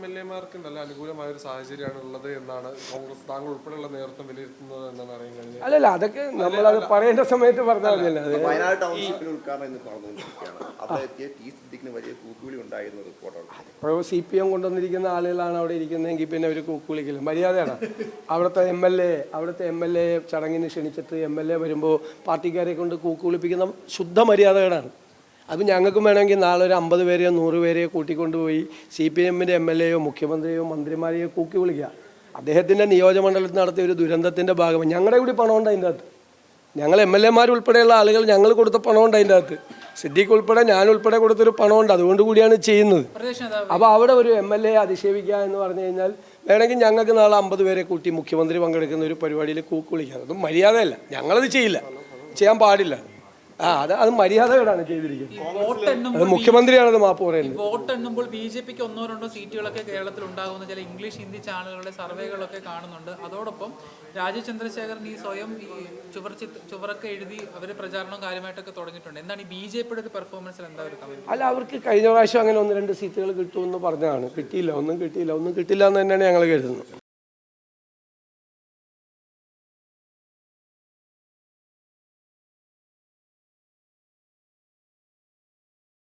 എം.എൽ.എമാർക്ക് നല്ല അനുകൂലമായ ഒരു സാഹചര്യമാണ് ഉള്ളത് എന്നാണ് കോൺഗ്രസ് താങ്കൾ ഉൾപ്പെടെയുള്ള നേതൃത്വം വിലയിരുത്തുന്നത് എന്നാണ് അറിയാൻ കഴിഞ്ഞത്. അല്ലല്ല, അതൊക്കെ നമ്മളത് പറയേണ്ട സമയത്ത് പറഞ്ഞാൽ മതിയല്ലോ. വയനാട് ടൗൺഷിപ്പിൽ ഉദ്ഘാടനം ഇന്ന് നടന്നുകൊണ്ടിരിക്കുകയാണ്. അവിടെ എത്തിയ ടി സിദ്ദിഖിന് വലിയ കൂക്കുവിളി ഉണ്ടായിരുന്ന റിപ്പോർട്ടാണ്. ഇപ്പോൾ CPM കൊണ്ടുവന്നിരിക്കുന്ന ആളുകളാണ് അവിടെ ഇരിക്കുന്നതെങ്കിൽ പിന്നെ ഒരു കൂക്കുവിളിക്കില്ല, മര്യാദയാണ്. അവിടുത്തെ എം എൽ എ ചടങ്ങിന് ക്ഷണിച്ചിട്ട് MLA വരുമ്പോൾ പാർട്ടിക്കാരെ കൊണ്ട് കൂക്കുവിളിപ്പിക്കുന്ന ശുദ്ധ മര്യാദകളാണ്. അത് ഞങ്ങൾക്കും വേണമെങ്കിൽ നാളെ ഒരു 50 പേരെയോ 100 പേരെയോ കൂട്ടിക്കൊണ്ടുപോയി CPMൻ്റെ MLAയോ മുഖ്യമന്ത്രിയോ മന്ത്രിമാരെയോ കൂക്കി വിളിക്കുക. അദ്ദേഹത്തിൻ്റെ നിയോജകമണ്ഡലത്തിൽ നടത്തിയ ഒരു ദുരന്തത്തിൻ്റെ ഭാഗമായി ഞങ്ങളുടെ കൂടി പണമുണ്ട് അതിൻ്റെ അകത്ത്. ഞങ്ങൾ MLAമാർ ഉൾപ്പെടെയുള്ള ആളുകൾ ഞങ്ങൾ കൊടുത്ത പണമുണ്ട് അതിൻ്റെ അകത്ത്. സിദ്ദീഖ് ഉൾപ്പെടെ ഞാൻ ഉൾപ്പെടെ കൊടുത്തൊരു പണമുണ്ട്, അതുകൊണ്ട് കൂടിയാണ് ചെയ്യുന്നത്. അപ്പോൾ അവിടെ ഒരു MLA അധിക്ഷേപിക്കുക എന്ന് പറഞ്ഞു കഴിഞ്ഞാൽ വേണമെങ്കിൽ ഞങ്ങൾക്ക് നാളെ 50 പേരെ കൂട്ടി മുഖ്യമന്ത്രി പങ്കെടുക്കുന്ന ഒരു പരിപാടിയിൽ കൂക്ക് വിളിക്കുക. അതും മര്യാദയല്ല, ഞങ്ങളത് ചെയ്യില്ല, ചെയ്യാൻ പാടില്ല. അത് മര്യാദകളാണ് ചെയ്തിരിക്കുന്നത്. അത് മുഖ്യമന്ത്രിയാണത് മാപ്പ് പറയുന്നത്. വോട്ട് എണ്ണുമ്പോൾ BJPക്ക് 1-2 സീറ്റുകളൊക്കെ കേരളത്തിൽ ഉണ്ടാകുന്ന ചില ഇംഗ്ലീഷ് ഹിന്ദി ചാനലുകളുടെ സർവേകളൊക്കെ കാണുന്നുണ്ട്. അതോടൊപ്പം രാജീവ് ചന്ദ്രശേഖരൻ ഈ സ്വയം ഈ ചുവറൊക്കെ എഴുതി അവർ പ്രചാരണം കാര്യമായിട്ടൊക്കെ തുടങ്ങിയിട്ടുണ്ട്. എന്താണ് ഈ BJPയുടെ ഒരു പെർഫോമൻസിൽ എന്താ ഒരു കമന്റ്? അല്ല, അവർക്ക് കഴിഞ്ഞ പ്രാവശ്യം അങ്ങനെ 1-2 സീറ്റുകൾ കിട്ടുമെന്ന് പറഞ്ഞതാണ്. ഒന്നും കിട്ടിയില്ല എന്ന് തന്നെയാണ് ഞങ്ങൾ കരുതുന്നത്.